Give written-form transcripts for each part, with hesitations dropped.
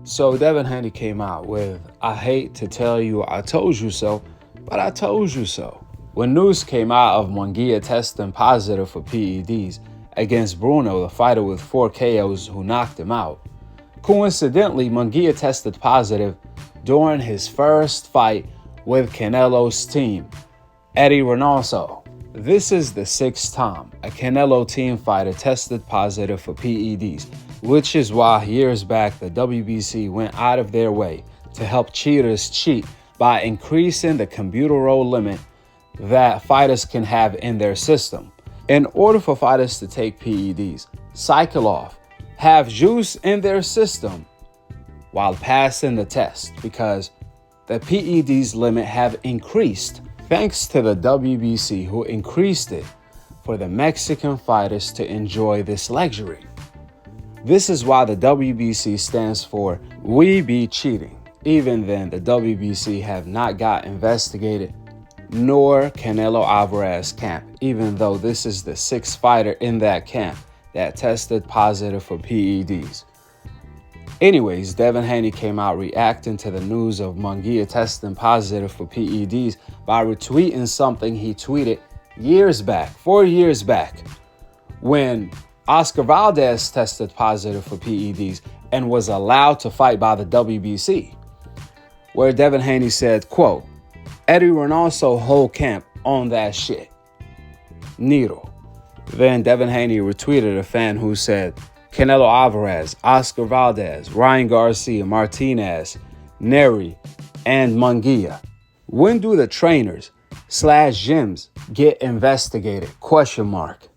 So Devin Haney came out with, "I hate to tell you I told you so, but I told you so." When news came out of Munguia testing positive for PEDs against Bruno, the fighter with 4 KOs who knocked him out. Coincidentally, Munguia tested positive during his first fight with Canelo's team, Eddie Reynoso. This is the 6th time a Canelo team fighter tested positive for PEDs, which is why years back the WBC went out of their way to help cheaters cheat by increasing the computer limit that fighters can have in their system. In order for fighters to take PEDs, cycle off, have juice in their system while passing the test, because the PEDs limit have increased thanks to the WBC, who increased it for the Mexican fighters to enjoy this luxury. This is why the WBC stands for We Be Cheating. Even then, the WBC have not got investigated, nor Canelo Alvarez camp, even though this is the 6th fighter in that camp that tested positive for PEDs. Anyways, Devin Haney came out reacting to the news of Munguia testing positive for PEDs by retweeting something he tweeted years back, 4 years back, when Oscar Valdez tested positive for PEDs and was allowed to fight by the WBC, where Devin Haney said, quote, "Eddie Reynoso whole camp on that shit. Needle." Then Devin Haney retweeted a fan who said, "Canelo Alvarez, Oscar Valdez, Ryan Garcia, Martinez, Neri, and Munguia. When do the trainers/gyms get investigated? Question mark.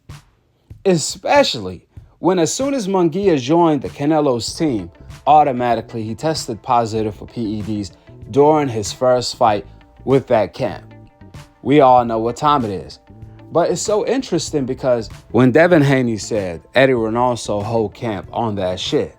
Especially when as soon as Munguia joined the Canelo's team, automatically he tested positive for PEDs during his first fight with that camp. We all know what time it is. But it's so interesting because when Devin Haney said Eddie Reynoso whole camp on that shit,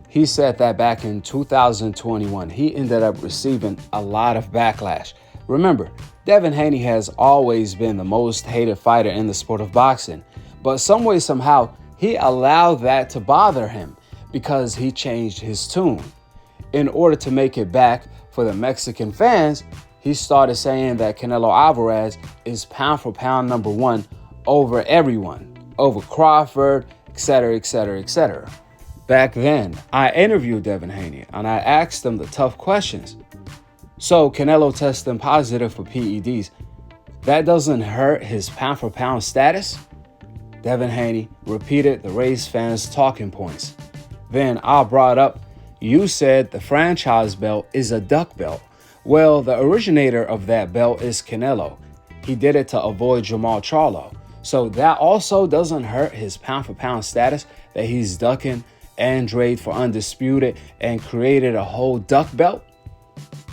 he said that back in 2021. He ended up receiving a lot of backlash. Remember, Devin Haney has always been the most hated fighter in the sport of boxing, but some way, somehow, he allowed that to bother him because he changed his tune. In order to make it back for the Mexican fans, he started saying that Canelo Alvarez is pound for pound number 1 over everyone, over Crawford, etc., etc., etc. Back then, I interviewed Devin Haney and I asked him the tough questions. So Canelo testing positive for PEDs, that doesn't hurt his pound for pound status? Devin Haney repeated the race fans' talking points. Then I brought up, you said the franchise belt is a duck belt. Well, the originator of that belt is Canelo. He did it to avoid Jamal Charlo. So that also doesn't hurt his pound for pound status that he's ducking Andrade for undisputed and created a whole duck belt?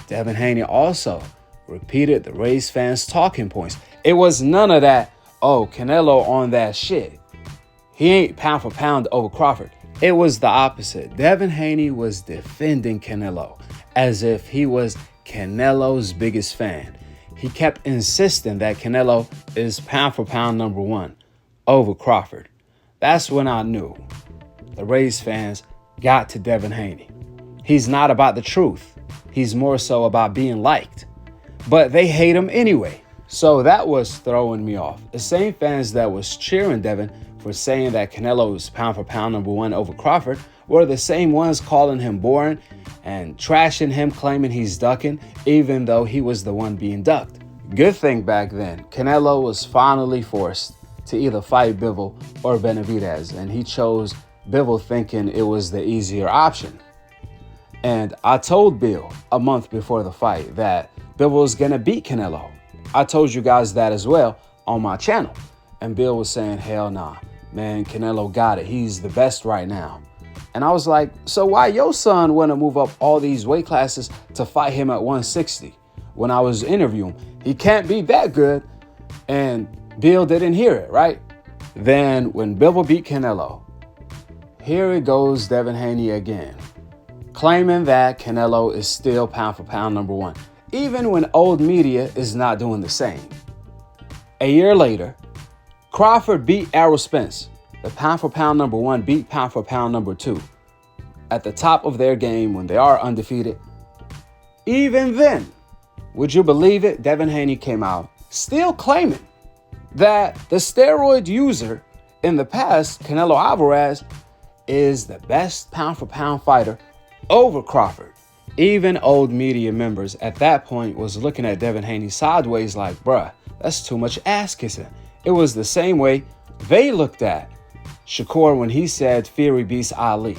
Devin Haney also repeated the race fans' talking points. It was none of that, oh, Canelo on that shit. He ain't pound for pound over Crawford. It was the opposite. Devin Haney was defending Canelo as if he was Canelo's biggest fan. He kept insisting that Canelo is pound for pound number 1 over Crawford. That's when I knew the Rays fans got to Devin Haney. He's not about the truth. He's more so about being liked. But they hate him anyway. So that was throwing me off. The same fans that was cheering Devin for saying that Canelo is pound for pound number 1 over Crawford were the same ones calling him boring and trashing him, claiming he's ducking, even though he was the one being ducked. Good thing back then, Canelo was finally forced to either fight Bivol or Benavidez, and he chose Bivol thinking it was the easier option. And I told Bill a month before the fight that Bivol was gonna beat Canelo. I told you guys that as well on my channel. And Bill was saying, hell nah, man, Canelo got it. He's the best right now. And I was like, so why your son want to move up all these weight classes to fight him at 160? When I was interviewing, he can't be that good. And Bill didn't hear it, right? Then when Bivol beat Canelo, here it goes Devin Haney again, claiming that Canelo is still pound for pound number 1, even when old media is not doing the same. A year later, Crawford beat Errol Spence. The pound for pound number 1 beat pound for pound number 2. at the top of their game when they are undefeated. Even then, would you believe it? Devin Haney came out still claiming that the steroid user in the past, Canelo Alvarez, is the best pound-for-pound fighter over Crawford. Even old media members at that point was looking at Devin Haney sideways like, bruh, that's too much ass kissing. It was the same way they looked at Shakur when he said Fury beats Ali.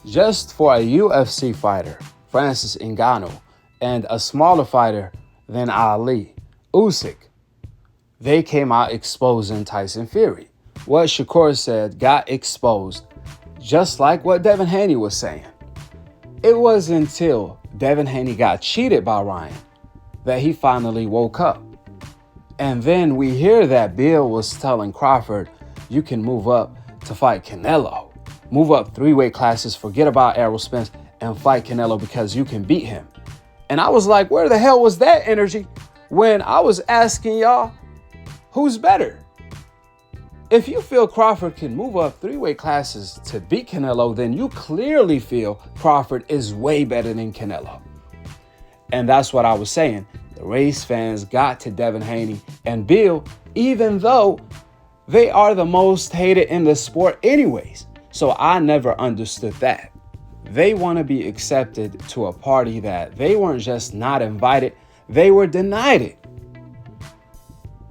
Just for a UFC fighter, Francis Ngannou, and a smaller fighter than Ali, Usyk, they came out exposing Tyson Fury. What Shakur said got exposed, just like what Devin Haney was saying. It was until Devin Haney got cheated by Ryan that he finally woke up. And then we hear that Bill was telling Crawford, you can move up to fight Canelo. Move up 3 weight classes, forget about Errol Spence, and fight Canelo because you can beat him. And I was like, where the hell was that energy when I was asking y'all, who's better? If you feel Crawford can move up 3 weight classes to beat Canelo, then you clearly feel Crawford is way better than Canelo. And that's what I was saying. The race fans got to Devin Haney and Bill, even though they are the most hated in the sport anyways. So I never understood that. They want to be accepted to a party that they weren't just not invited, they were denied it.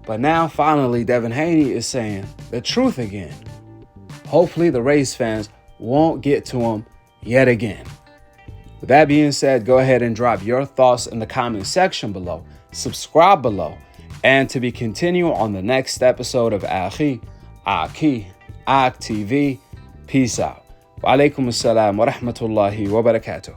But now finally Devin Haney is saying the truth again. Hopefully the race fans won't get to him yet again. With that being said, go ahead and drop your thoughts in the comment section below. Subscribe below. And to be continued on the next episode of Akhi, Akhi TV. Peace out. Wa alaikum assalam wa rahmatullahi wa barakatuh.